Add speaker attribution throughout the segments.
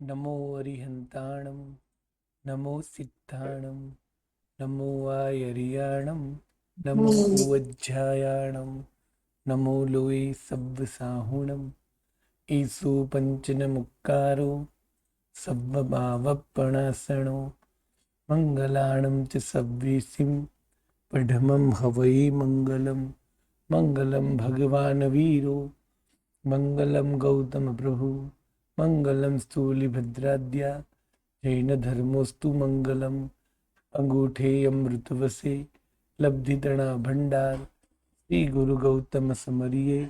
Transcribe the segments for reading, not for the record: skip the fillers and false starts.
Speaker 1: नमो अरिहंताणं नमो सिद्धाणं नमो आयरियाणं नमो उवज्झायाणं नमो लोये सव्वसाहुणं ईसु पंचनमुक्कारो सव्वभावपणासनो मंगलाणं च सव्वीसिं पढमं हवै मंगलं मंगलं भगवान् वीरो मंगलं गौतम प्रभु मंगलं स्थूलिभद्राद्या जैन धर्मोस्तु मंगलम अंगूठे अमृतवसे लब्धितणा भंडार श्री गुरु गौतम समरिये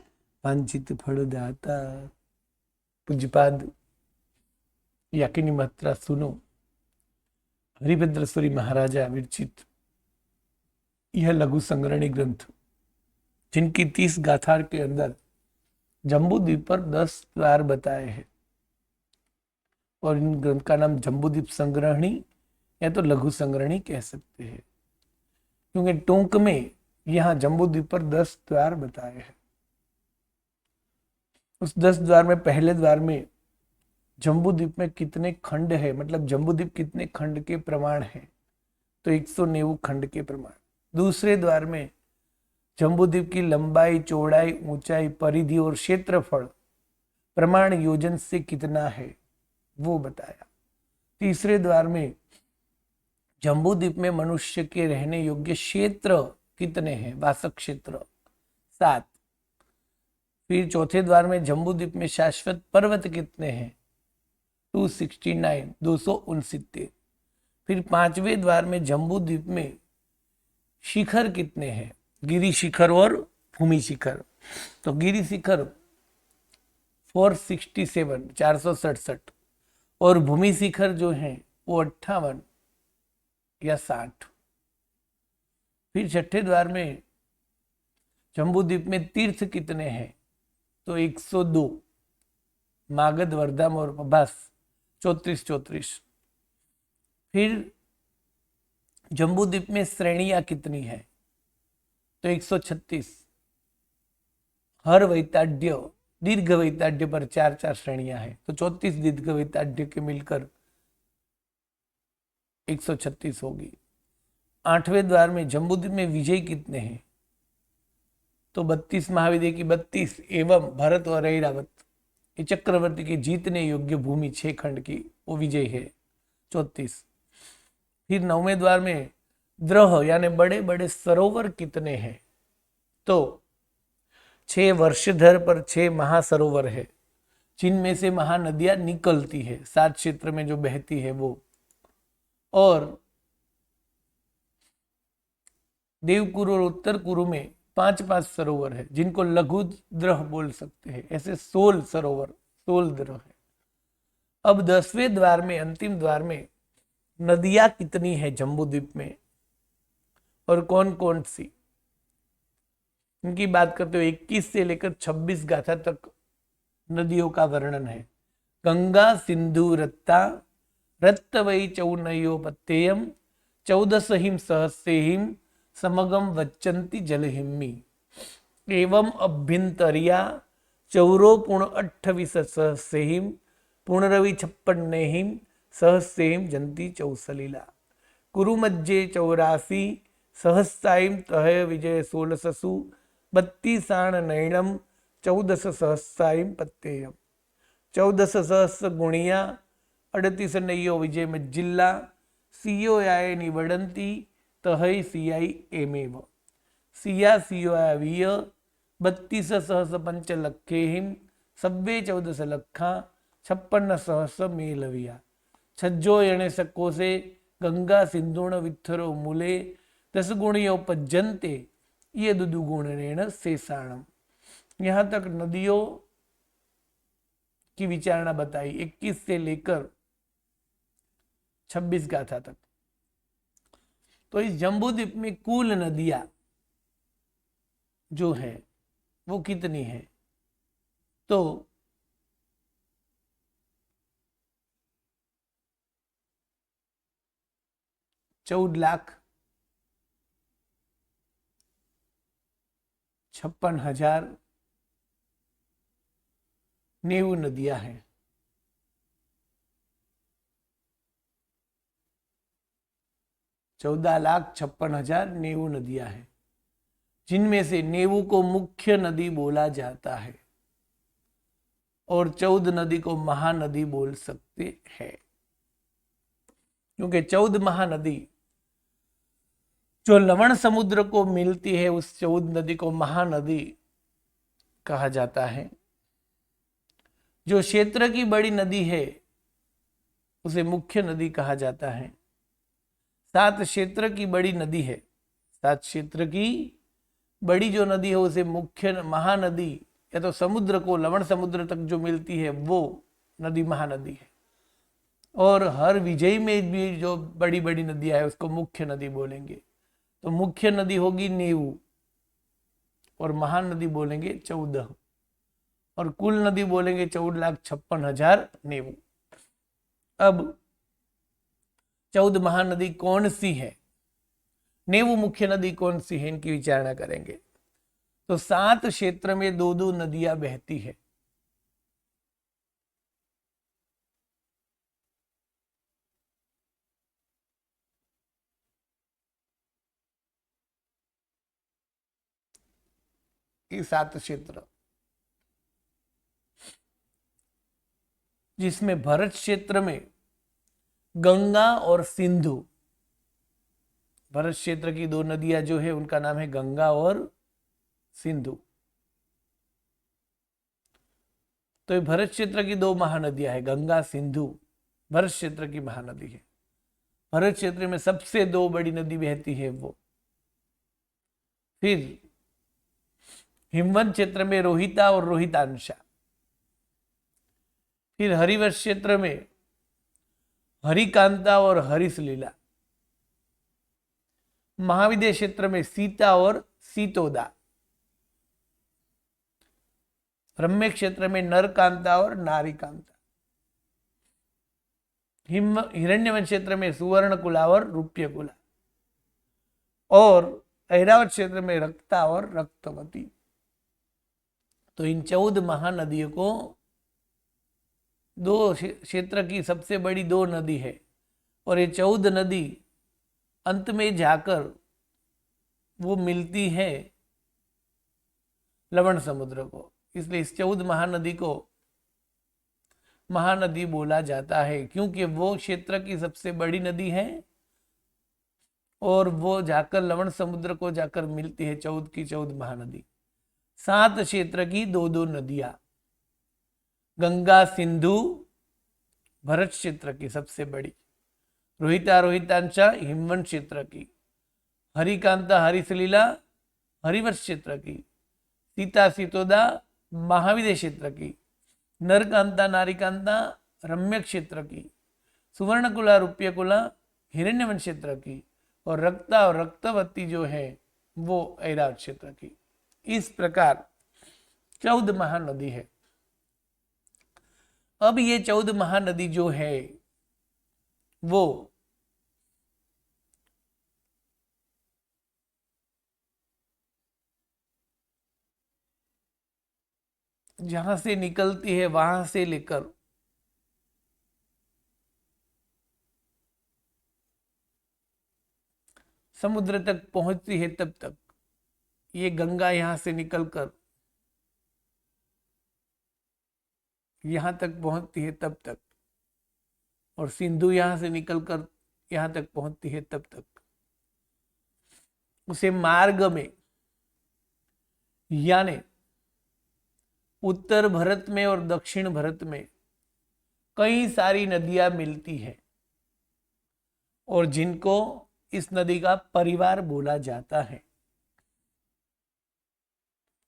Speaker 1: वांछित फलदाता। पूज्यपाद याकिनी मात्रा सुनो। हरिभद्र सूरी महाराजा विरचित यह लघु संग्रहणी ग्रंथ, जिनकी 30 गाथा के अंदर जम्बूद्वीप पर 10 द्वार बताए हैं, और इन ग्रंथ का नाम जम्बूद्वीप संग्रहणी या तो लघु संग्रहणी कह सकते हैं, क्योंकि टूंक में यहाँ जम्बूद्वीप पर 10 द्वार बताए हैं। उस 10 द्वार में पहले द्वार में जम्बूद्वीप में कितने खंड है, मतलब जम्बूद्वीप कितने खंड के प्रमाण है, तो 190 खंड के प्रमाण। दूसरे द्वार में जम्बूद्वीप की लंबाई, चौड़ाई, ऊंचाई, परिधि और क्षेत्रफल प्रमाण योजन से कितना है वो बताया। तीसरे द्वार में जम्बूद्वीप में मनुष्य के रहने योग्य क्षेत्र कितने हैं, वासक क्षेत्र 7। फिर चौथे द्वार में जम्बूद्वीप में शाश्वत पर्वत कितने हैं, 269 269। फिर पांचवें द्वार में जम्बूद्वीप में शिखर कितने हैं, गिरी शिखर और भूमि शिखर। तो गिरी शिखर 467 467 और भूमि शिखर जो है वो 58 या 60। फिर छठे द्वार में जम्बूद्वीप में तीर्थ कितने हैं, तो 102, मागध, वर्धम और प्रभास 34 34। फिर जम्बूद्वीप में श्रेणियां कितनी है, तो 136। हर वैताड्य दीर्घ वैताड्य पर 4 4 श्रेणियां हैं, तो 34 दीर्घ वैताड्य के मिलकर 136 होगी। आठवें द्वार में जम्बूद्वीप में विजय कितने हैं, तो 32 महाविजय की 32 एवं भरत और ऐरावत ये चक्रवर्ती के जीतने योग्य भूमि 6 खंड की वो विजय है 34। फिर नौवें द्वार में द्रह यानी बड़े बड़े सरोवर कितने हैं, तो 6 वर्षधर पर 6 महासरोवर है, जिनमें से महानदियां निकलती है 7 क्षेत्र में जो बहती है वो। और देवकुरु और उत्तर कुरु में 5 5 सरोवर है, जिनको लघु द्रह बोल सकते हैं। ऐसे 16 सरोवर 16 द्रह है। अब 10वें द्वार में, अंतिम द्वार में नदियां कितनी है जम्बूद्वीप में और कौन कौन सी, इनकी बात करते हुए 21 से लेकर 26 गाथा तक नदियों का वर्णन है। गंगा सिंधु रत्ता रत्तवै चौनयोपत्ययम 14 सहस्रेहिम समगम वच्चन्ति जलहिम्मी एवं अभ्यंतरिया चौरो पुण 28 सहस्रेहिम पुनरवि 56 सहस्रेहिम जंती चौसलीला कुरुमज्जे 84 सहस्राइम तह विजय 16सु 32 नैणम 14 सहस्राइम पत्तेयम 14 सहस्र गुणिया 38 नैयो विजय मज्जिल्ला सियो याय निवडंती तहै सियाई एमेव सिया सियो वीय 32 सहस्र पंच लखेहिम सब्बे 14 लखा 56 सहस्र मेलविया छज्जो यणे सको से गंगा सिंधुण विथरो मूले 10 गुणियोपजंते ये दुदुगुणरेण शेषाणम। यहाँ तक नदियों की विचारणा बताई 21 से लेकर 26 गाथा तक। तो इस जम्बूद्वीप में कुल नदियां जो है वो कितनी है, तो 14,56,090 नदियां हैं। 14,56,090 नदियां हैं, जिनमें से नेवु को मुख्य नदी बोला जाता है और 14 नदी को महानदी बोल सकते हैं, क्योंकि 14 महानदी जो लवण समुद्र को मिलती है उस 14 नदी को महानदी कहा जाता है। जो क्षेत्र की बड़ी नदी है उसे मुख्य नदी कहा जाता है। 7 क्षेत्र की बड़ी नदी है, 7 क्षेत्र की बड़ी जो नदी है उसे मुख्य महानदी, या तो समुद्र को लवण समुद्र तक जो मिलती है वो नदी महानदी है। और हर विजय में भी जो बड़ी बड़ी नदियां है उसको मुख्य नदी बोलेंगे। तो मुख्य नदी होगी नेवु और महानदी बोलेंगे 14, और कुल नदी बोलेंगे 14,56,000 नेवु। अब 14 महानदी कौन सी है, नेवु मुख्य नदी कौन सी है, इनकी विचारणा करेंगे। तो 7 क्षेत्र में 2-2 नदियां बहती है। ये 7 क्षेत्र, जिसमें भरत क्षेत्र में गंगा और सिंधु, भरत क्षेत्र की 2 नदियां जो है उनका नाम है गंगा और सिंधु। तो ये भरत क्षेत्र की 2 महानदियां है, गंगा सिंधु भरत क्षेत्र की महानदी है। भरत क्षेत्र में सबसे 2 बड़ी नदी बहती है वो। फिर हिमवंत क्षेत्र में रोहिता और रोहितांशा। फिर हरिवंश क्षेत्र में हरिकांता और हरिसलीला। महाविद्य क्षेत्र में सीता और सीतोदा। रम्य क्षेत्र में नरकांता और नारीकांता। हिरण्यवंश क्षेत्र में सुवर्णकुला और रूप्यकुला। और ऐरावत क्षेत्र में रक्ता और रक्तवती। तो इन 14 महानदियों को 2 क्षेत्र की सबसे बड़ी 2 नदी है, और ये 14 नदी अंत में जाकर वो मिलती है लवण समुद्र को। इसलिए इस 14 महानदी को महानदी बोला जाता है, क्योंकि वो क्षेत्र की सबसे बड़ी नदी है और वो जाकर लवण समुद्र को जाकर मिलती है 14 की 14 महानदी। 7 क्षेत्र की 2-2 नदियां, गंगा सिंधु भरत क्षेत्र की सबसे बड़ी, रोहिता रोहितांशा हिमवंत क्षेत्र की, हरिकांता हरिसलीला हरिवंश क्षेत्र की, सीता सीतोदा महाविद्य क्षेत्र की, नरकांता नारीकांता रम्य क्षेत्र की, सुवर्णकुला रूप्यकुला हिरण्यवंश क्षेत्र की, और रक्ता और रक्तवती जो है वो ऐरावत क्षेत्र की। इस प्रकार 14 महानदी है। अब ये 14 महानदी जो है वो जहां से निकलती है वहां से लेकर समुद्र तक पहुंचती है, तब तक ये गंगा यहां से निकलकर यहां तक पहुंचती है तब तक, और सिंधु यहां से निकलकर यहां तक पहुंचती है तब तक, उसे मार्ग में यानी उत्तर भारत में और दक्षिण भारत में कई सारी नदियां मिलती है, और जिनको इस नदी का परिवार बोला जाता है।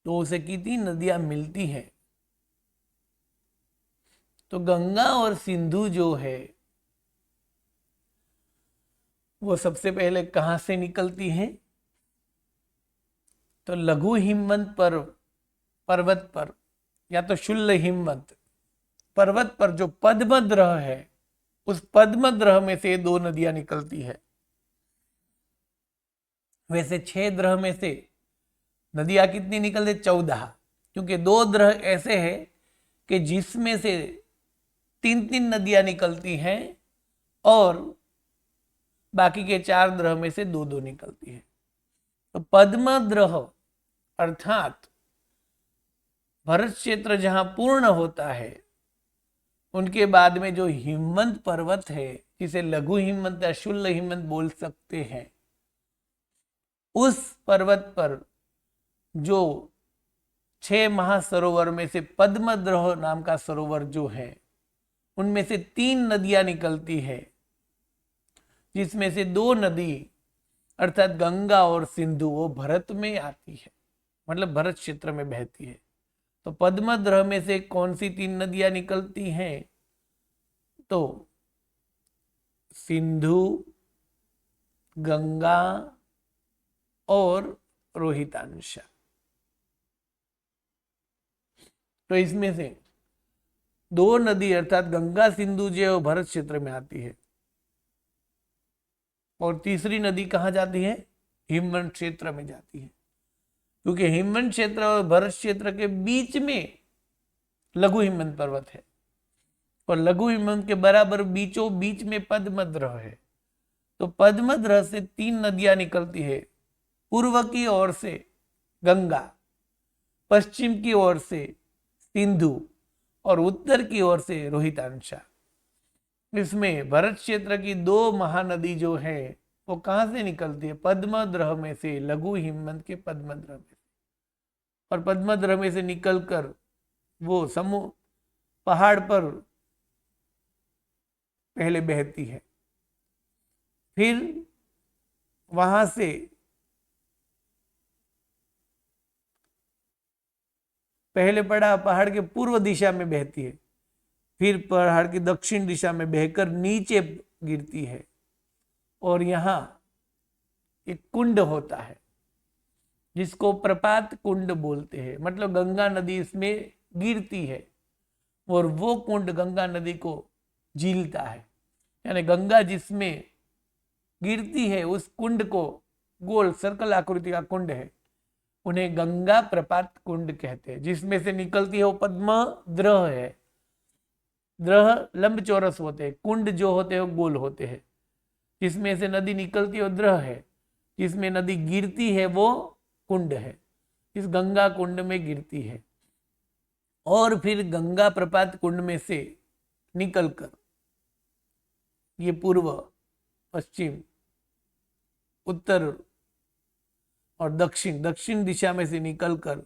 Speaker 1: तो उसे कितनी नदियां मिलती हैं? तो गंगा और सिंधु जो है वो सबसे पहले कहां से निकलती हैं? तो लघु हिमवंत पर्वत पर या तो शुल्ल हिमवंत पर्वत पर जो पद्मद्रह है, उस पद्मद्रह में से 2 नदियां निकलती है। वैसे 6 द्रह में से नदियां कितनी निकलती? 14, क्योंकि 2 द्रह ऐसे हैं कि जिसमें से 3-3 नदियां निकलती हैं, और बाकी के 4 द्रह में से 2-2 निकलती है। तो पद्म द्रह अर्थात भरत क्षेत्र जहां पूर्ण होता है, उनके बाद में जो हिमवंत पर्वत है, जिसे लघु हिमवंत या शुल्ल हिमवंत बोल सकते हैं, उस पर्वत पर जो 6 महासरोवर में से पद्मद्रह नाम का सरोवर जो है, उनमें से 3 नदियां निकलती है, जिसमें से 2 नदी अर्थात गंगा और सिंधु वो भरत में आती है, मतलब भरत क्षेत्र में बहती है। तो पद्मद्रह में से कौन सी 3 नदियां निकलती हैं? तो सिंधु, गंगा और रोहितांशा। तो इसमें से 2 नदी अर्थात गंगा सिंधु जो है भरत क्षेत्र में आती है, और तीसरी नदी कहाँ जाती है? हिमवंत क्षेत्र में जाती है, क्योंकि हिमवंत क्षेत्र और भरत क्षेत्र के बीच में लघु हिमवंत पर्वत है, और लघु हिमवंत के बराबर बीचों बीच में पद्मद्रह है। तो पद्मद्रह से 3 नदियां निकलती है, पूर्व की ओर से गंगा, पश्चिम की ओर से सिंधु और उत्तर की ओर से रोहितांशा। इसमें भरत क्षेत्र की 2 महानदी जो है वो कहां से निकलती है? पद्मद्रह में से, लघु हिमवंत के पद्मद्रह में से, और पद्मद्रह में से निकलकर वो समूह पहाड़ पर पहले बहती है, फिर वहां से पहले पहाड़ के पूर्व दिशा में बहती है, फिर पहाड़ की दक्षिण दिशा में बहकर नीचे गिरती है, और यहाँ एक कुंड होता है जिसको प्रपात कुंड बोलते हैं। मतलब गंगा नदी इसमें गिरती है और वो कुंड गंगा नदी को झीलता है, यानी गंगा जिसमें गिरती है उस कुंड को, गोल सर्कल आकृति का कुंड है, उन्हें गंगा प्रपात कुंड कहते हैं। जिसमें से निकलती है वो पद्मद्रह है। द्रह लंब चौरस होते हैं, कुंड जो होते हैं वो गोल होते हैं। जिसमें से नदी निकलती है वो द्रह है, जिसमें नदी गिरती है वो कुंड है। इस गंगा कुंड में गिरती है, और फिर गंगा प्रपात कुंड में से निकलकर ये पूर्व, पश्चिम, उत्तर और दक्षिण दिशा में से निकलकर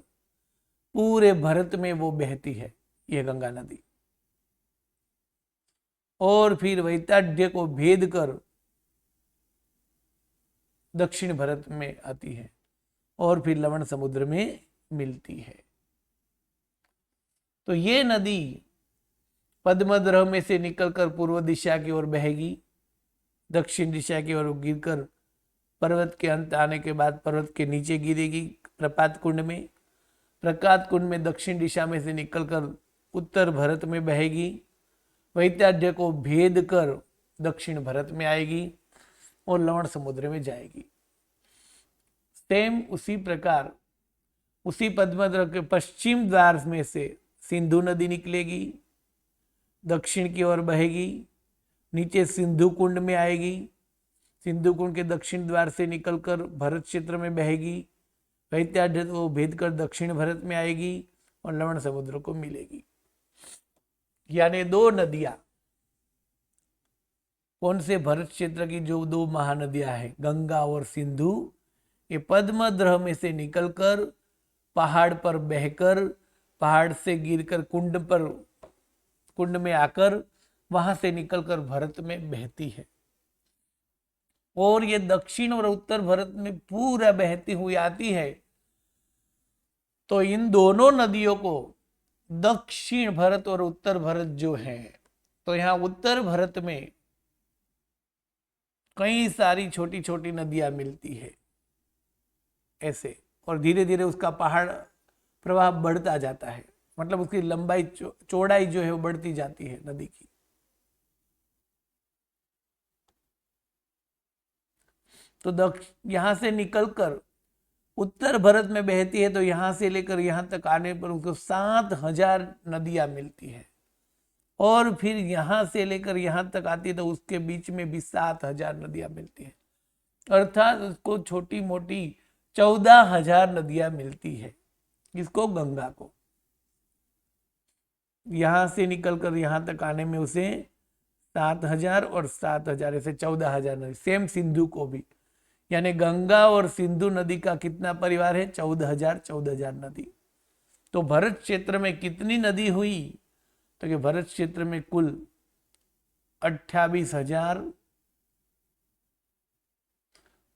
Speaker 1: पूरे भारत में वो बहती है ये गंगा नदी, और फिर वैताढ्य को भेद कर दक्षिण भारत में आती है और फिर लवण समुद्र में मिलती है। तो ये नदी पद्मद्रह में से निकलकर पूर्व दिशा की ओर बहेगी, दक्षिण दिशा की ओर गिरकर पर्वत के अंत आने के बाद पर्वत के नीचे गिरेगी प्रपात कुंड में। प्रपात कुंड में दक्षिण दिशा में से निकलकर उत्तर भारत में बहेगी, वैताढ्य को भेद कर दक्षिण भारत में आएगी और लवण समुद्र में जाएगी। सेम उसी प्रकार उसी पद्मद्रह के पश्चिम द्वार में से सिंधु नदी निकलेगी, दक्षिण की ओर बहेगी, नीचे सिंधु कुंड में आएगी, सिंधु कुंड के दक्षिण द्वार से निकलकर भरत क्षेत्र में बहेगी, वैताढ्य को भेद कर दक्षिण भारत में आएगी और लवण समुद्र को मिलेगी। यानी 2 नदियां, कौन से? भरत क्षेत्र की जो 2 महानदियां हैं गंगा और सिंधु, ये पद्मद्रह में से निकलकर पहाड़ पर बहकर, पहाड़ से गिरकर कुंड में आकर वहां से निकलकर भारत में बहती है, और ये दक्षिण और उत्तर भारत में पूरा बहती हुई आती है। तो इन दोनों नदियों को दक्षिण भारत और उत्तर भारत जो है, तो यहाँ उत्तर भारत में कई सारी छोटी छोटी नदियां मिलती है ऐसे, और धीरे धीरे उसका पहाड़ प्रवाह बढ़ता जाता है, मतलब उसकी लंबाई चौड़ाई जो है वो बढ़ती जाती है नदी की। तो यहां से निकलकर उत्तर भारत में बहती है, तो यहां से लेकर यहां तक आने पर उसको 7000 नदियां मिलती है, और फिर यहां से लेकर यहां तक आती है तो उसके बीच में भी 7,000 नदियां मिलती है, अर्थात उसको छोटी मोटी 14,000 नदियां मिलती है। इसको गंगा को यहां से निकलकर यहां तक आने में उसे 7,000 और 7,000 ऐसे 14,000 नदी। सेम सिंधु को भी, यानी गंगा और सिंधु नदी का कितना परिवार है? 14,000 नदी। तो भरत क्षेत्र में कितनी नदी हुई? तो कि भरत क्षेत्र में कुल 28,000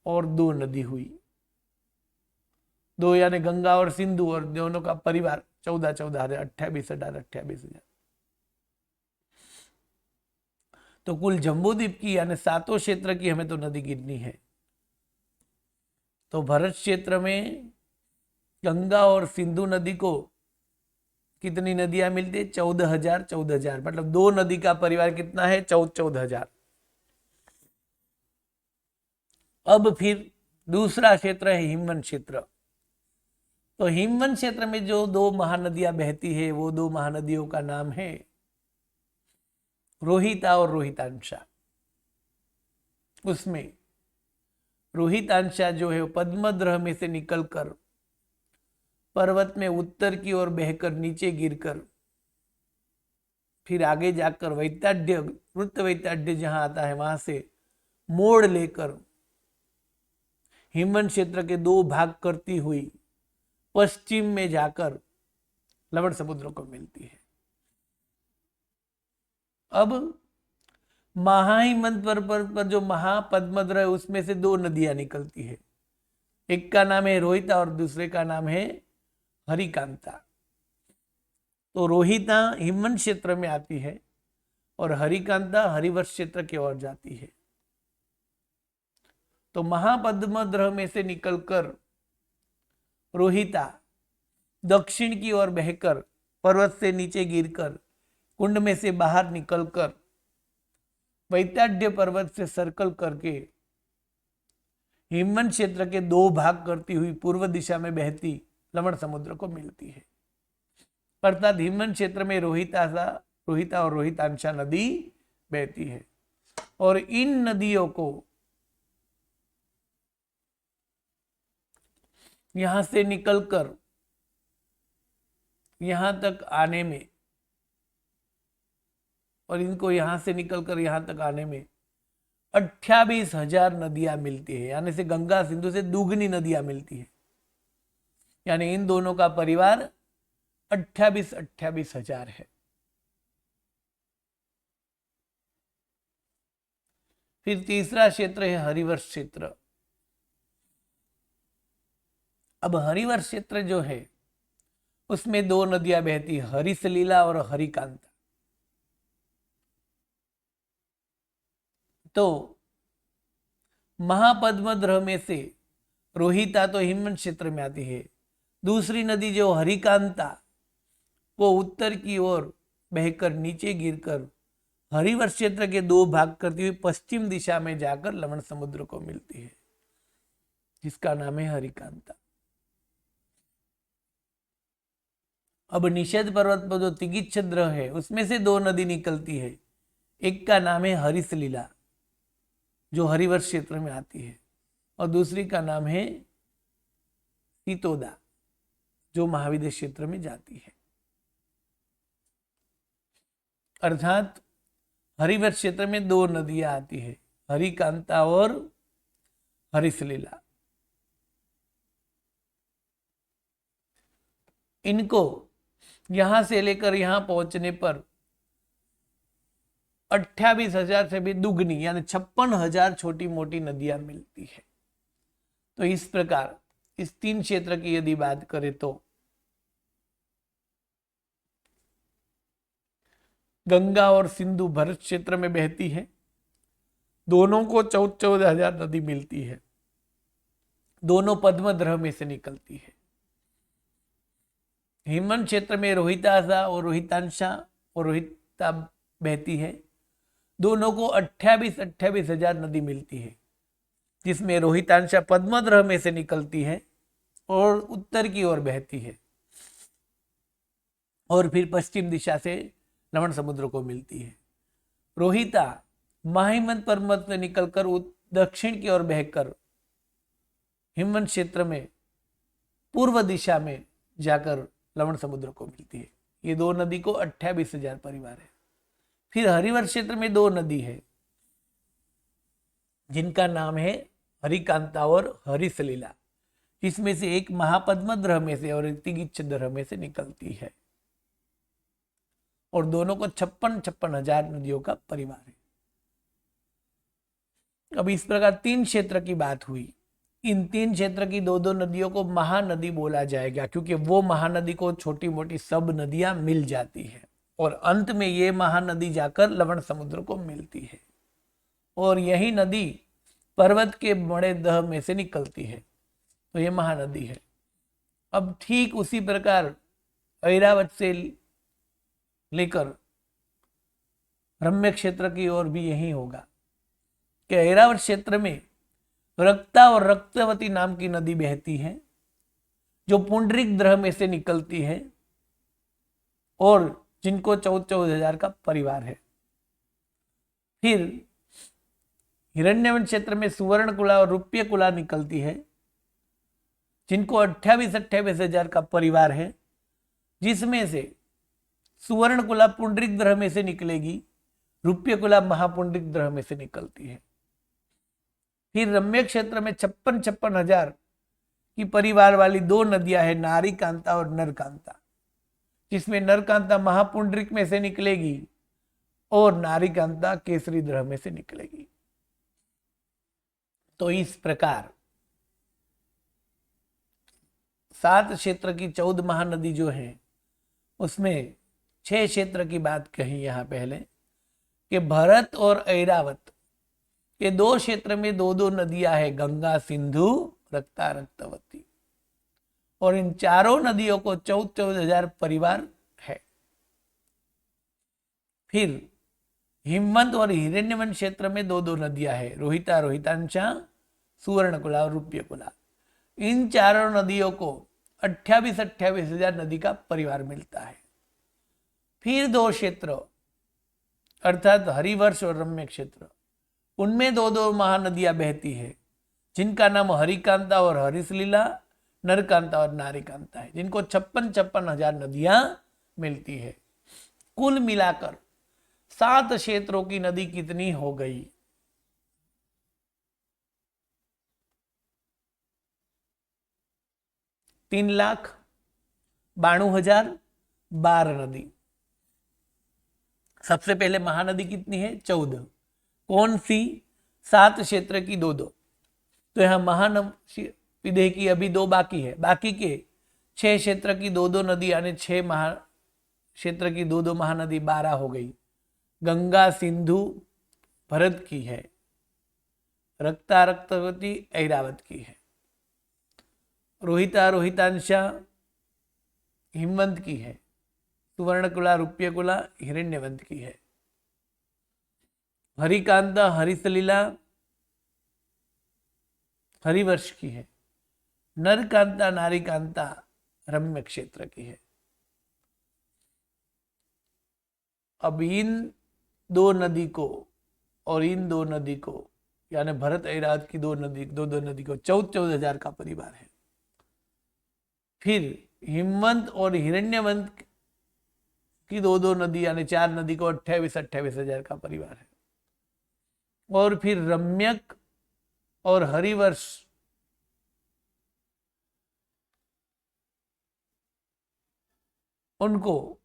Speaker 1: और 2 नदी हुई। 2 यानी गंगा और सिंधु और दोनों का परिवार 14,000 28,000। तो कुल जम्बूद्वीप की यानी 7 क्षेत्र की हमें तो नदी गिननी है। तो भरत क्षेत्र में गंगा और सिंधु नदी को कितनी नदियां मिलती है? 14,000 मतलब 2 नदी का परिवार कितना है? 14,000। अब फिर दूसरा क्षेत्र है हिमवन क्षेत्र। तो हिमवन क्षेत्र में जो 2 महानदियां बहती है वो 2 महानदियों का नाम है रोहिता और रोहितांशा। उसमें रोहितांशा जो है पद्मद्रह में से निकलकर पर्वत में उत्तर की ओर बहकर नीचे गिरकर फिर आगे जाकर वैताड्य वृत्त वैताड्य जहां आता है वहां से मोड़ लेकर हिमवन क्षेत्र के 2 भाग करती हुई पश्चिम में जाकर लवण समुद्र को मिलती है। अब महाहिमवंत पर्वत पर जो महापद्मद्र है उसमें से 2 नदियां निकलती है। एक का नाम है रोहिता और दूसरे का नाम है हरिकांता। तो रोहिता हिमवन क्षेत्र में आती है और हरिकांता हरिवर्ष क्षेत्र की ओर जाती है। तो महापद्मद्र में से निकलकर रोहिता दक्षिण की ओर बहकर पर्वत से नीचे गिरकर कुंड में से बाहर निकलकर वैताड्य पर्वत से सर्कल करके हिमवन क्षेत्र के 2 भाग करती हुई पूर्व दिशा में बहती लवण समुद्र को मिलती है। अर्थात हिमवन क्षेत्र में रोहिता और रोहितांशा नदी बहती है और इन नदियों को यहां से निकलकर यहां तक आने में और इनको यहां से निकलकर यहां तक आने में 28,000 नदियां मिलती है, यानी से गंगा सिंधु से दुगनी नदियां मिलती है। यानी इन दोनों का परिवार 28,000 है। फिर तीसरा क्षेत्र है हरिवर्ष क्षेत्र। अब हरिवर्ष क्षेत्र जो है उसमें 2 नदियां बहती है, हरिसलीला और हरिकांता। तो महापद्मद्र में से रोहिता तो हिमवन क्षेत्र में आती है, दूसरी नदी जो हरिकांता वो उत्तर की ओर बहकर नीचे गिरकर हरिवर्ष क्षेत्र के 2 भाग करती हुई पश्चिम दिशा में जाकर लवण समुद्र को मिलती है, जिसका नाम है हरिकांता। अब निषेध पर्वत पर जो तिगिच्छद्र है उसमें से 2 नदी निकलती है। एक का नाम है हरिसलीला जो हरिवर्ष क्षेत्र में आती है और दूसरी का नाम है सीतोदा जो महाविद्य क्षेत्र में जाती है। अर्थात हरिवर्ष क्षेत्र में 2 नदियां आती है, हरिकांता और हरिसलीला। इनको यहां से लेकर यहां पहुंचने पर 28,000 से भी दुगनी यानी 56,000 छोटी मोटी नदियां मिलती है। तो इस प्रकार इस 3 क्षेत्र की यदि बात करें तो गंगा और सिंधु भरत क्षेत्र में बहती है, दोनों को 14,000 नदी मिलती है, दोनों पद्मद्रह में से निकलती है। हिमवन क्षेत्र में रोहिताशा और रोहितांशा और रोहिता बहती है, दोनों को 28,000 नदी मिलती है, जिसमें रोहितांशा पद्मद्रह में से निकलती है और उत्तर की ओर बहती है और फिर पश्चिम दिशा से लवण समुद्र को मिलती है। रोहिता महाहिमवंत पर्वत से निकलकर दक्षिण की ओर बहकर हिमवंत क्षेत्र में पूर्व दिशा में जाकर लवण समुद्र को मिलती है। ये दो नदी को 28,000 परिवार है। फिर हरिवर क्षेत्र में दो नदी है जिनका नाम है हरिकांता और हरिसलीला, जिसमें से एक महापद्मद्रह में से और एक तिगिच्छद्रह में से निकलती है और दोनों को 56,000 नदियों का परिवार है। अब इस प्रकार 3 क्षेत्र की बात हुई। इन 3 क्षेत्र की दो नदियों को महानदी बोला जाएगा, क्योंकि वो महानदी को छोटी मोटी सब नदियां मिल जाती है और अंत में ये महानदी जाकर लवण समुद्र को मिलती है और यही नदी पर्वत के बड़े दह में से निकलती है, तो ये महानदी है। अब ठीक उसी प्रकार ऐरावत से लेकर रम्य क्षेत्र की ओर भी यही होगा कि ऐरावत क्षेत्र में रक्ता और रक्तवती नाम की नदी बहती है जो पुंडरीक द्रह में से निकलती है और जिनको 14,000 का परिवार है। फिर हिरण्यवन क्षेत्र में सुवर्णकुला और रूप्यकुला निकलती है जिनको 28,000 का परिवार है, जिसमें से सुवर्णकुला पुंडरीक द्रह में से निकलेगी, रूप्यकुला महापुंडरीक द्रह में से निकलती है। फिर रम्य क्षेत्र में 56,000 की परिवार वाली दो नदियां हैं, नारीकांता और नरकांता, जिसमें नरकांता महापुंडरीक में से निकलेगी और नारीकांता केसरी द्रह में से निकलेगी। तो इस प्रकार 7 क्षेत्र की 14 महानदी जो है उसमें 6 क्षेत्र की बात कही यहां पहले कि भरत और ऐरावत ये 2 क्षेत्र में 2 नदियां हैं, गंगा, सिंधु, रक्ता, रक्तवती, और इन चारों नदियों को 14,000 परिवार है। फिर हिमवंत और हिरण्यवन क्षेत्र में 2 नदियां हैं, रोहिता, रोहितांशा, सुवर्णकुला और रूप्यकुला। इन चारों नदियों को 28,000 नदी का परिवार मिलता है। फिर 2 क्षेत्र अर्थात हरिवर्ष और रम्य क्षेत्र, उनमें 2 महानदियां बहती है जिनका नाम हरिकांता और हरिसलीला, नरकांता और नारीकांता है, जिनको 56,000 नदियां मिलती है। कुल मिलाकर 7 क्षेत्रों की नदी कितनी हो गई? 3,92,012 नदी। सबसे पहले महानदी कितनी है? 14। कौन सी? 7 क्षेत्र की 2। तो यहां महानदी विदेह की अभी 2 बाकी है। बाकी के 6 क्षेत्र की 2 नदी यानी 6 क्षेत्र की 2 महानदी 12 हो गई। गंगा, सिंधु भरत की है, रक्ता, रक्तवती ऐरावत की है, रोहिता, रोहितांशा हिमवंत की है, सुवर्णकुला, रूप्यकुला हिरण्यवंत की है, हरिकांता, हरिसलीला हरिवर्ष की है, नरकांता, नारीकांता रम्य क्षेत्र की है। अब इन 2 नदी को और इन 2 नदी को यानी भरत ऐरावत की 2 नदी को 14,000 का परिवार है। फिर हिमवंत और हिरण्यवंत की 2 नदी यानी 4 नदी को 28,000 का परिवार है। और फिर रम्यक और हरिवर्ष उनको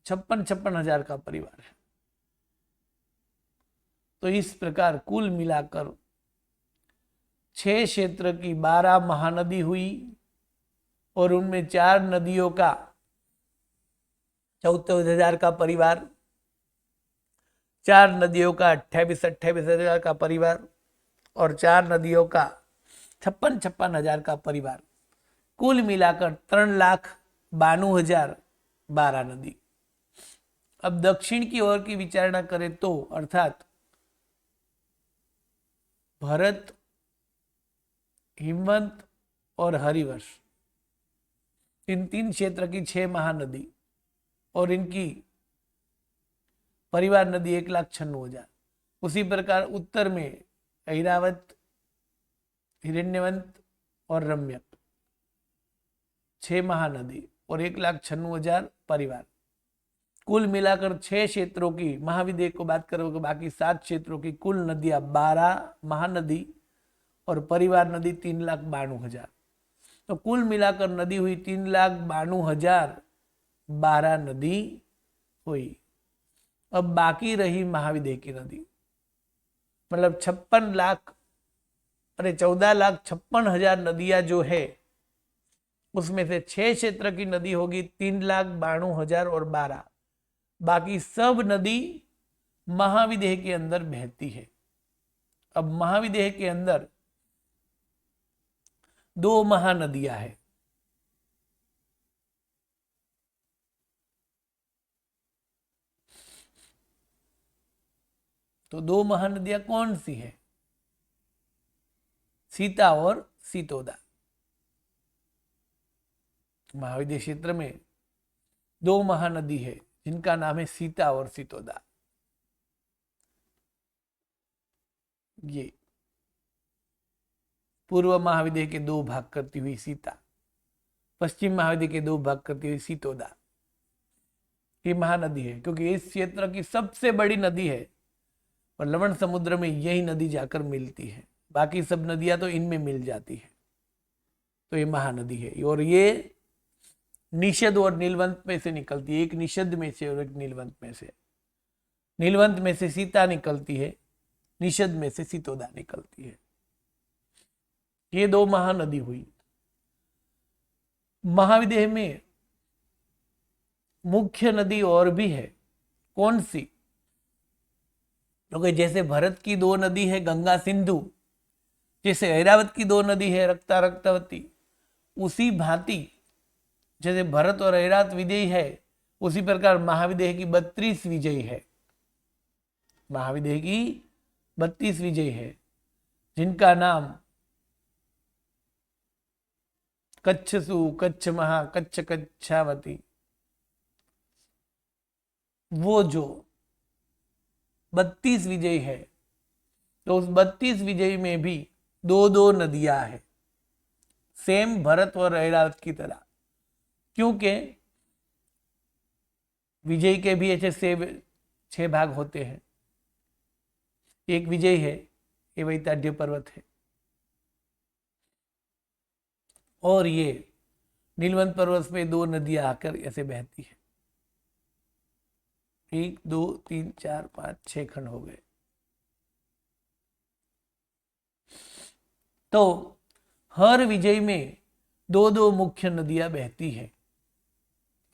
Speaker 1: 56,000 का परिवार है। तो इस प्रकार कुल मिलाकर 6 क्षेत्र की 12 महानदी हुई और उनमें 4 नदियों का 14,000 का परिवार, 4 नदियों का 28,000 का परिवार और 4 नदियों का 56,000 का परिवार। कुल मिलाकर 3,92,012 नदी। अब दक्षिण की ओर की विचारणा करें तो अर्थात भरत, हिमवंत और हरिवर्ष, इन 3 क्षेत्र की 6 महानदी और इनकी परिवार नदी 1,96,000। उसी प्रकार उत्तर में ऐरावत, हिरण्यवंत और रम्यक, 6 महानदी और 1,96,000 परिवार। कुल मिलाकर 6 क्षेत्रों की, महाविदेह को बात करोगे बाकी 7 क्षेत्रों की कुल नदियां 12 महानदी और परिवार नदी 3,92,000। तो कुल मिलाकर नदी हुई 3,92,000, 12 नदी हुई। अब बाकी रही महाविदेह की नदी, मतलब 14,56,000 नदियां जो है उसमें से 6 क्षेत्र की नदी होगी 3,92,000 और 12, बाकी सब नदी महाविदेह के अंदर बहती है। अब महाविदेह के अंदर 2 महानदियां हैं। तो 2 महानदियां कौन सी है? सीता और सीतोदा। महाविदेह क्षेत्र में 2 महानदी है जिनका नाम है सीता और सीतोदा। ये पूर्व महाविदेह के 2 भाग करती हुई सीता, पश्चिम महाविदेह के 2 भाग करती हुई सीतोदा। ये महानदी है क्योंकि इस क्षेत्र की सबसे बड़ी नदी है और लवण समुद्र में यही नदी जाकर मिलती है, बाकी सब नदियां तो इनमें मिल जाती है। तो ये महानदी है और ये निषद और नीलवंत में से निकलती है, एक निषद में से और एक नीलवंत में से। नीलवंत में से सीता निकलती है, निषद में से सीतोदा निकलती है। ये 2 महानदी हुई। महाविदेह में मुख्य नदी और भी है। कौन सी? क्योंकि जैसे भरत की 2 नदी है गंगा सिंधु, जैसे ऐरावत की 2 नदी है रक्ता रक्तवती, उसी भांति जैसे भरत और ऐरावत विजयी है उसी प्रकार महाविदेह की 32 विजयी है। महाविदेह की 32 विजयी है जिनका नाम कच्छसु, कच्छ महा, कच्छ कच्छावती। वो जो 32 विजयी है तो उस 32 विजयी में भी 2-2 नदियां हैं, सेम भरत और ऐरावत की तरह। क्योंकि विजय के भी ऐसे 6 भाग होते हैं। एक विजय है, ये वैताड्य पर्वत है, और ये नीलवंत पर्वत में 2 नदियां आकर ऐसे बहती है। 1 2 3 4 5 6 खंड हो गए। तो हर विजय में 2-2 मुख्य नदियां बहती है,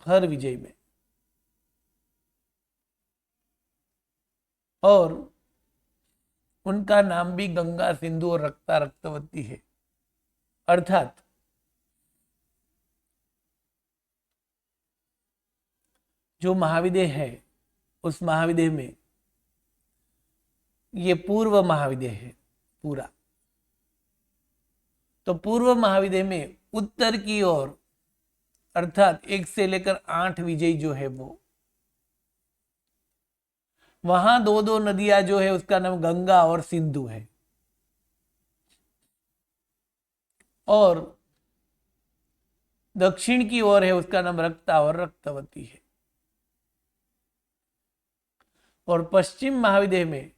Speaker 1: हर विजय में। और उनका नाम भी गंगा, सिंधु और रक्ता रक्तवती है। अर्थात जो महाविदेह है उस महाविदेह में ये पूर्व महाविदेह है पूरा। तो पूर्व महाविदेह में उत्तर की ओर अर्थात 1 से लेकर 8 विजयी जो है वो, वहां 2-2 नदियां जो है उसका नाम गंगा और सिंधु है। और दक्षिण की ओर है उसका नाम रक्ता और रक्तवती है। और पश्चिम महाविदेह में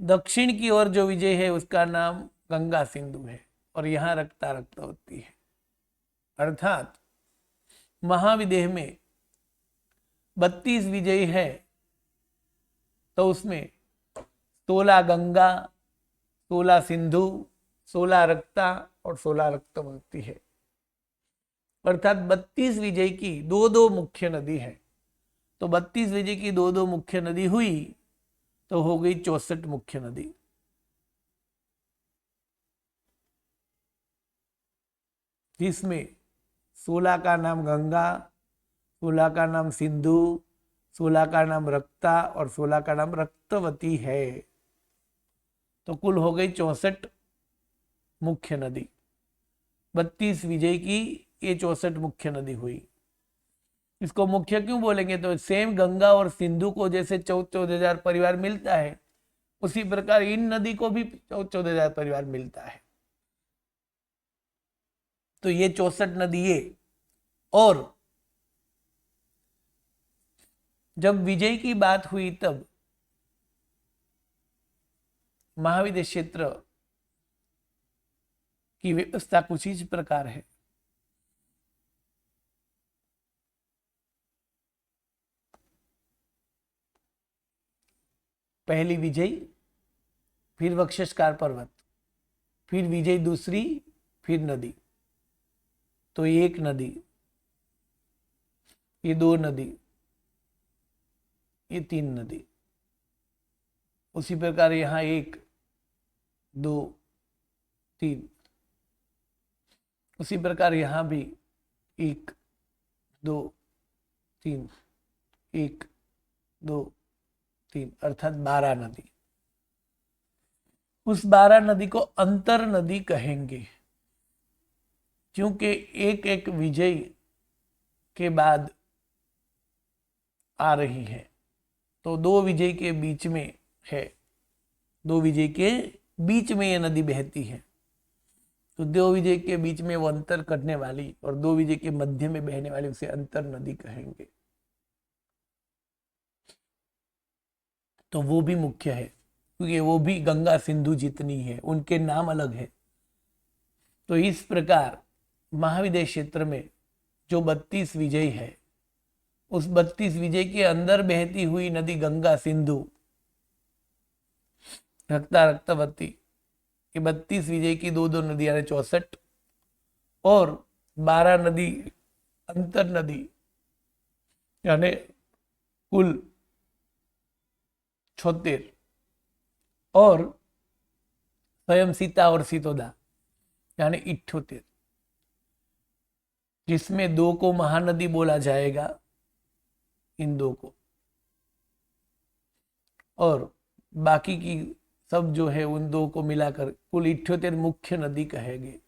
Speaker 1: दक्षिण की ओर जो विजय है उसका नाम गंगा सिंधु है और यहां रक्ता रक्तवती है। अर्थात महाविदेह में 32 विजय है तो उसमें 16 गंगा, 16 सिंधु, 16 रक्ता और 16 रक्तवती है। अर्थात 32 विजय की 2-2 मुख्य नदी है। तो 32 विजय की 2-2 मुख्य नदी हुई तो हो गई 64 मुख्य नदी। जिसमें 16 का नाम गंगा, 16 का नाम सिंधु, 16 का नाम रक्ता और 16 का नाम रक्तवती है। तो कुल हो गई 64 मुख्य नदी। 32 विजय की ये 64 मुख्य नदी हुई। इसको मुख्य क्यों बोलेंगे? तो सेम गंगा और सिंधु को जैसे 14,000 परिवार मिलता है, उसी प्रकार इन नदी को भी 14,000 परिवार मिलता है। तो ये 64 नदी है। और जब विजय की बात हुई तब महाविद्य क्षेत्र की व्यवस्था कुछ इस प्रकार है। पहली विजय, फिर वक्षस्कार पर्वत, फिर विजय दूसरी, फिर नदी। तो एक नदी, ये दो नदी, ये तीन नदी। उसी प्रकार यहां 1 2 3। उसी प्रकार यहां भी 1 2 3, 1 2 3, अर्थात 12 नदी। उस 12 नदी को अंतर नदी कहेंगे, क्योंकि एक एक विजय के बाद आ रही है। तो दो विजय के बीच में है, दो विजय के बीच में ये नदी बहती है। तो दो विजय के बीच में वो अंतर करने वाली और दो विजय के मध्य में बहने वाली, उसे अंतर नदी कहेंगे। तो वो भी मुख्य है, क्योंकि वो भी गंगा सिंधु जितनी है, उनके नाम अलग है। तो इस प्रकार महाविद्य क्षेत्र में जो 32 विजय है, उस 32 विजय के अंदर बहती हुई नदी गंगा सिंधु रक्ता रक्तवती, ये 32 विजय की दो दो नदी यानी 64, और 12 नदी अंतर नदी यानी कुल 76, और स्वयं सीता और सीतोदा यानी 78, जिसमें 2 को महानदी बोला जाएगा, इन 2 को, और बाकी की सब जो है उन 2 को मिलाकर कुल 78 मुख्य नदी कहेंगे।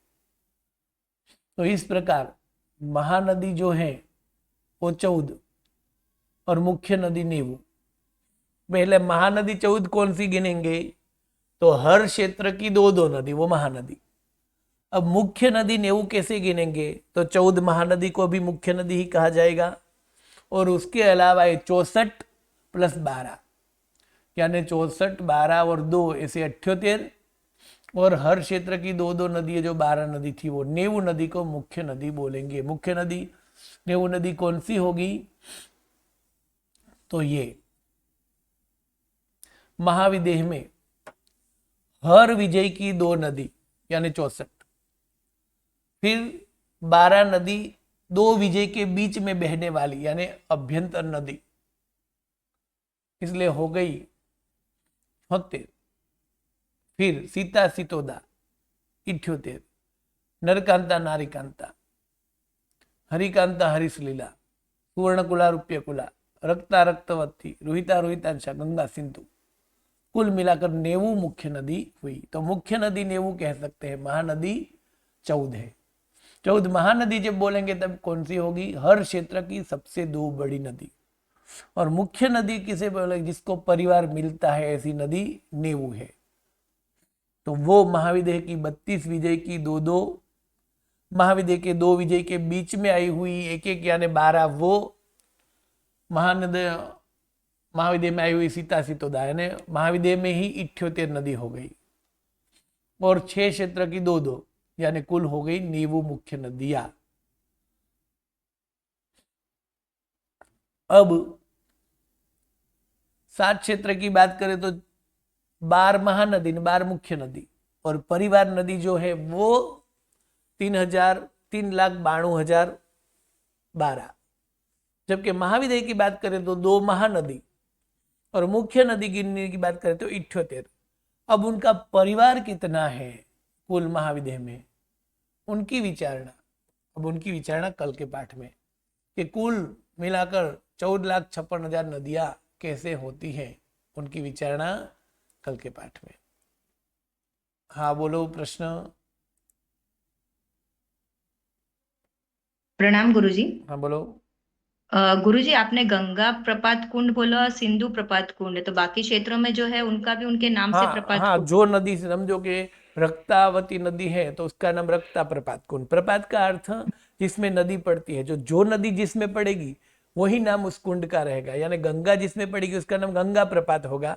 Speaker 1: तो इस प्रकार महानदी जो है वो 14 और मुख्य नदी 9। पहले महानदी 14 कौन सी गिनेंगे? तो हर क्षेत्र की 2-2 नदी, वो महानदी। अब मुख्य नदी 9 कैसे गिनेंगे? तो 14 महानदी को भी मुख्य नदी ही कहा जाएगा, और उसके अलावा 64 + 12 यानी 64, 12 और 2 ऐसे 78, और हर क्षेत्र की 2-2 नदी, जो 12 नदी थी, वो 9 नदी को मुख्य नदी बोलेंगे। मुख्य नदी 9 नदी कौन सी होगी? तो ये महाविदेह में हर विजय की 2 नदी यानी 64, फिर 12 नदी 2 विजय के बीच में बहने वाली यानी अभ्यंतर नदी, इसलिए हो गई 76। फिर सीता सीतोदा 78, नरकांता नारिकांता, हरिकांता हरिसलीला, सुवर्णकुला रुप्यकुला, रक्ता रक्तवती, रोहिता रोहितांशा, गंगा सिंधु, कुल मिलाकर 9 मुख्य नदी हुई। तो मुख्य नदी 9 कह सकते हैं, महानदी 14 है। 14 महानदी जब बोलेंगे तब कौन सी होगी? हर क्षेत्र की सबसे 2 बड़ी नदी। और मुख्य नदी किसे बोले? जिसको परिवार मिलता है, ऐसी नदी 9 है। तो वो महाविदेह की 32 विजय की 2-2, महाविदेह के 2 विजय के बीच में आई हुई 1-1 यानी 12, वो महानदी महाविदेह में आई हुई सीता सीतोदा यानी महाविदेह में ही 78 नदी हो गई, और 6 क्षेत्र की 2-2 यानी कुल हो गई 9 मुख्य नदियां। अब 7 क्षेत्र की बात करें तो 12 महानदी, 12 मुख्य नदी, और परिवार नदी जो है वो 3,92,012। जबकि महाविदेह की बात करें तो 2 महानदी और मुख्य नदी गिनने की बात करें तो 78। अब उनका परिवार कितना है कुल महाविदेह में, उनकी विचारणा, अब उनकी विचारणा कल के पाठ में, कि कुल मिलाकर 14,56,000 नदियां कैसे होती हैं, उनकी विचारणा कल के पाठ में। हाँ बोलो, प्रश्न।
Speaker 2: प्रणाम गुरुजी।
Speaker 1: हाँ बोलो।
Speaker 2: गुरुजी, आपने गंगा प्रपात कुंड बोला और सिंधु प्रपात कुंड है, तो बाकी क्षेत्रों में जो है उनका भी उनके नाम से
Speaker 1: हाँ
Speaker 2: प्रपात
Speaker 1: हाँ,
Speaker 2: कुंड।
Speaker 1: जो नदी समझो कि रक्तावती नदी है तो उसका नाम रक्ता प्रपात कुंड। प्रपात का अर्थ जिसमें नदी पड़ती है, जो नदी जिसमें पड़ेगी वही नाम उस कुंड का रहेगा। यानी गंगा जिसमें पड़ेगी उसका नाम गंगा प्रपात होगा।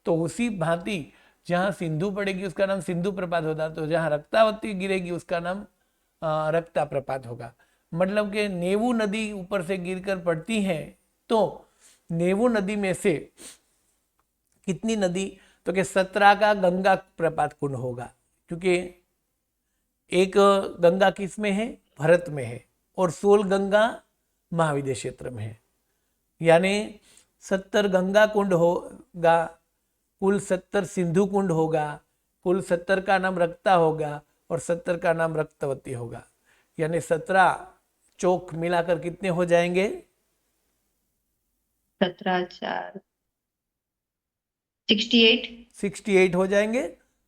Speaker 1: तो उसी भांति जहाँ सिंधु पड़ेगी उसका नाम सिंधु प्रपात होता, तो जहाँ रक्तावती गिरेगी उसका नाम रक्ता प्रपात होगा। मतलब कि नेवू नदी ऊपर से गिरकर पड़ती है, तो नेवू नदी में से कितनी नदी, तो कि 17 का गंगा प्रपात कुंड होगा। क्योंकि एक गंगा किस में है, भरत में है, और 16 गंगा महाविद्य क्षेत्र में है। यानी 70 गंगा कुंड होगा, कुल 70 सिंधु कुंड होगा, कुल 70 का नाम रक्ता होगा, और 70 का नाम रक्तवती होगा। यानी 17 चौक मिलाकर कितने हो जाएंगे?
Speaker 2: 17 4 68।
Speaker 1: 68 हो जाएंगे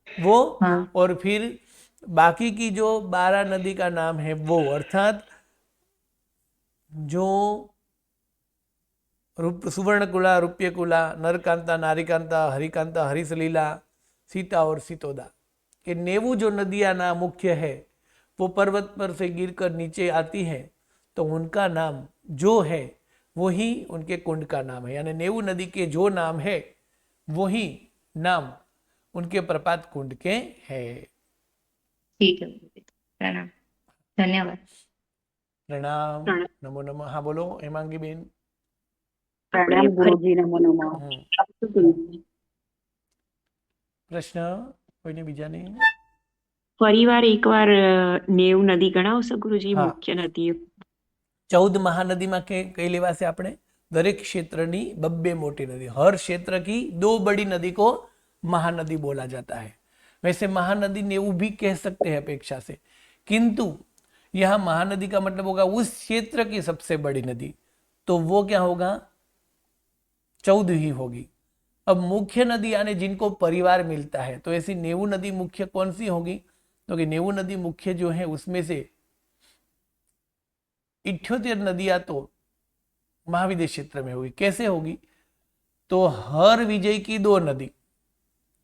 Speaker 1: वो।
Speaker 2: हाँ।
Speaker 1: और फिर बाकी की जो 12 नदी का नाम है वो, अर्थात जो सुवर्णकुला, रूप्यकुला, नरकांता, नारीकांता, हरिकांता, हरिसलीला, सीता और सीतोदा, ये नेवु जो नदियां ना मुख्य है वो पर्वत पर से गिरकर नीचे आती है, तो उनका नाम जो है वही उनके कुंड का नाम है। यानी नेवु नदी के जो नाम है वही नाम उनके प्रपात कुंड के है।
Speaker 2: ठीक है गुरुजी, प्रणाम। धन्यवाद।
Speaker 1: प्रणाम। नमो नमः। हाँ बोलो हेमांगी बेन।
Speaker 3: प्रणाम गुरुजी, नमो नमः।
Speaker 1: हम्म,
Speaker 3: गुरुजी,
Speaker 1: પ્રશ્ન કોઈને બીજા નહીં?
Speaker 3: ફરીવાર એકવાર નેવ નદી ગણાવશો ગુરુજી,
Speaker 1: હા,
Speaker 3: મુખ્ય નદીઓ?
Speaker 1: 14 महानदीમાં કઈ લેવાશે આપણે? દરેક ક્ષેત્રની बब्बे मोटी नदी, हर क्षेत्र की 2 बड़ी नदी को महानदी बोला जाता है। वैसे महानदी नेऊ भी कह सकते हैं अपेक्षा से, किंतु यह महानदी का मतलब होगा उस क्षेत्र की सबसे बड़ी नदी, तो वो क्या होगा? 14 ही होगी। अब मुख्य नदी यानी जिनको परिवार मिलता है, तो ऐसी नेऊ नदी मुख्य कौन सी होगी? तो कि नेऊ नदी मुख्य जो है उसमें से 78 नदियां तो महाविद्य क्षेत्र में होगी। कैसे होगी? तो हर विजय की 2 नदी,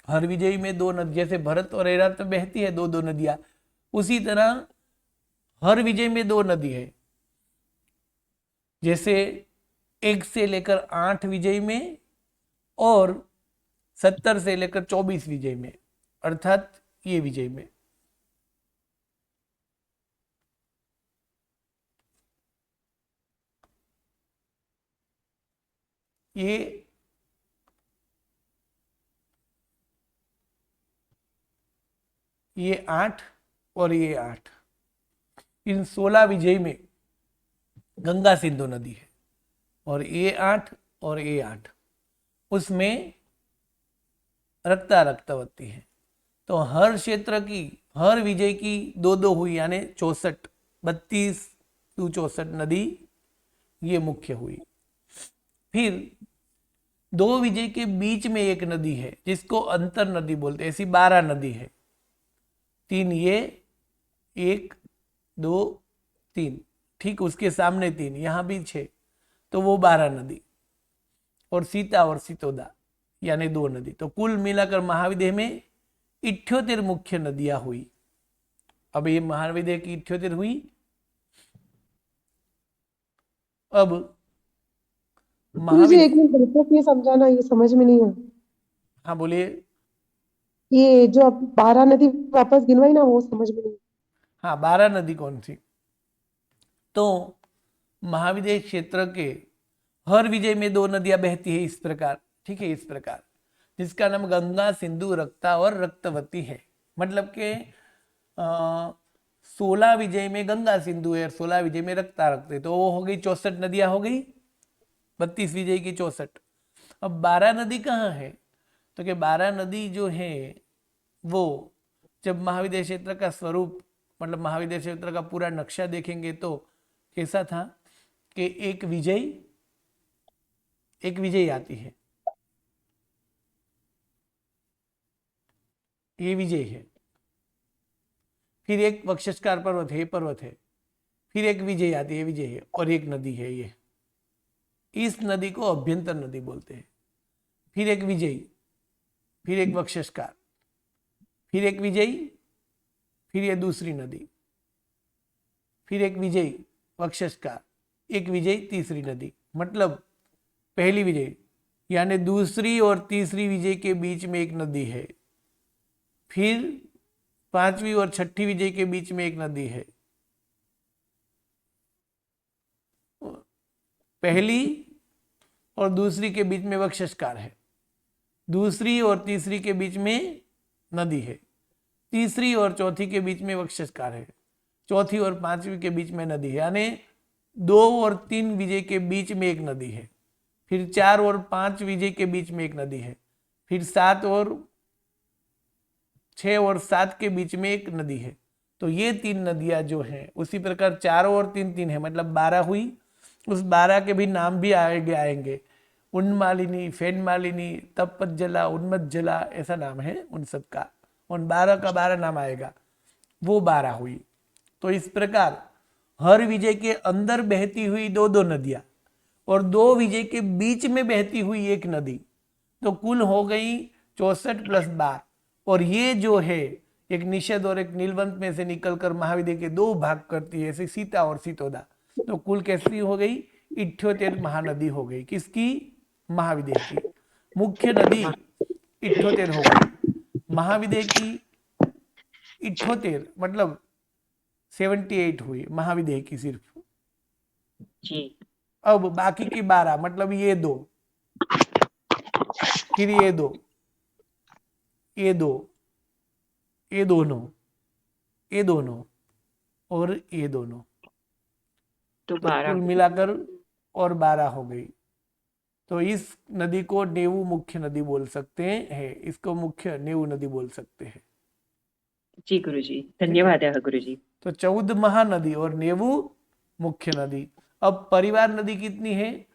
Speaker 1: हर विजय में 2 नदी, जैसे भरत और ऐरावत में बहती है 2-2 नदियां, उसी तरह हर विजय में 2 नदी है। जैसे 1 से लेकर 8 विजय में और 70 से लेकर 24 विजय में, अर्थात ये विजय में। ये 8 और ये 8, इन 16 विजय में गंगा सिंधु नदी है, और ये 8 और ये 8 उसमें रक्ता रक्तवती है। तो हर क्षेत्र की, हर विजय की 2-2 हुई, यानी 64, 32 टू 64 नदी ये मुख्य हुई। फिर 2 विजय के बीच में एक नदी है जिसको अंतर नदी बोलते हैं, ऐसी 12 नदी है। 3 ये, 1 2 3, ठीक उसके सामने 3, यहां भी 6, तो वो 12 नदी। और सीता और सीतोदा यानी 2 नदी, तो कुल मिलाकर महाविद्य में 78 मुख्य नदियां हुई। अब ये महाविद्य की 78 हुई। अब
Speaker 4: गुरुजी
Speaker 1: महाविद्य,
Speaker 4: एक मिनट बिल्कुल ये समझाना, ये समझ में नहीं है।
Speaker 1: हाँ बोलिए।
Speaker 4: ये जो अब 12 नदी वापस गिनवाई ना, वो समझ में नहीं।
Speaker 1: हाँ, 12 नदी कौन सी? तो महाविद्य क्षेत्र के हर विजय में 2 नदियां बहती है, इस प्रकार, ठीक है, इस प्रकार, जिसका नाम गंगा, सिंधु, रक्ता और रक्तवती है। मतलब के 16 विजय में गंगा सिंधु है और 16 विजय में रक्ता रक्त है, तो वो हो गई 64 नदियां हो गई, 32 विजय की 64। अब 12 नदी कहाँ है? तो कि 12 नदी जो है वो, जब महाविद्य क्षेत्र का स्वरूप, मतलब महाविद्य क्षेत्र का पूरा नक्शा देखेंगे तो कैसा था कि एक विजय आती है, ये विजय है। फिर एक वक्षस्कार पर्वत है, ये पर्वत है। फिर एक विजय आती है, विजय है, और एक नदी है ये। इस नदी को अभ्यंतर नदी बोलते हैं। फिर एक विजयी, फिर एक वक्षस्कार, फिर एक विजयी, फिर ये दूसरी नदी, फिर एक विजयी वक्षस्कार, एक विजयी तीसरी नदी। मतलब पहली विजयी यानी दूसरी और तीसरी विजय के बीच में एक नदी है, फिर पांचवी और छठी विजय के बीच में एक नदी है, पहली और दूसरी के बीच में वक्षस्कार है, दूसरी और तीसरी के बीच में नदी है, तीसरी और चौथी के बीच में वक्षस्कार है, चौथी और पांचवी के बीच में नदी है, यानी 2 और 3 विजय के बीच में एक नदी है, फिर 4 और 5 विजय के बीच में एक नदी है, फिर 7 और 6 और 7 के बीच में एक नदी है। तो ये 3 नदियां जो हैं, उसी प्रकार 4 और 3 3 है, मतलब 12 हुई। उस 12 के भी नाम भी आएंगे, उन्मालिनी, फेनमालिनी, तपज्जला, उन्मज्जला, ऐसा नाम है उन सब का। उन 12 का 12 नाम आएगा, वो 12 हुई। तो इस प्रकार हर विजय के अंदर बहती हुई 2-2 नदियां और 2 विजय के बीच में बहती हुई एक नदी, तो कुल हो गई 64 + 12। और ये जो है एक निषद और एक नीलवंत में से निकलकर महाविद्य के 2 भाग करती है, ऐसे सीता और सीतोदा। तो कुल कैसी हो गई? 78 महानदी हो गई। किसकी? महाविद्य की। मुख्य नदी 78 हो गई, महाविद्य की 78 मतलब 78 हुई महाविद्य की सिर्फ।
Speaker 3: जी
Speaker 1: अब बाकी की 12 मतलब ये 2, फिर ये 2, ये 2, ये दोनों, ये दोनों और ये दोनों,
Speaker 3: तो
Speaker 1: तो
Speaker 3: 12
Speaker 1: कुल मिलाकर और 12 हो गई। तो इस नदी को नेवु मुख्य नदी बोल सकते हैं, इसको मुख्य नेवु नदी बोल सकते हैं।
Speaker 3: जी गुरुजी, धन्यवाद गुरुजी।
Speaker 1: तो 14 महानदी और नेवु मुख्य नदी। अब परिवार नदी कितनी है?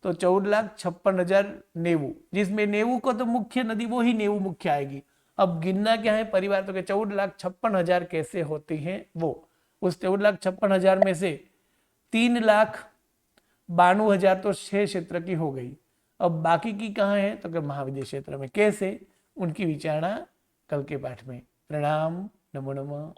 Speaker 1: तो 14,56,000 नेवु, जिसमें नेवु को तो मुख्य नदी वो ही नेवु मुख्य आएगी। अब गिनना क्या है परिवार, तो 14,56,000 कैसे होते हैं वो। उस 14,56,000 में से 3,92,000 तो 6 क्षेत्र की हो गई। अब बाकी की कहाँ है? तो कि महाविद्य क्षेत्र में। कैसे? उनकी विचारणा कल के पाठ में। प्रणाम। नमो नमः।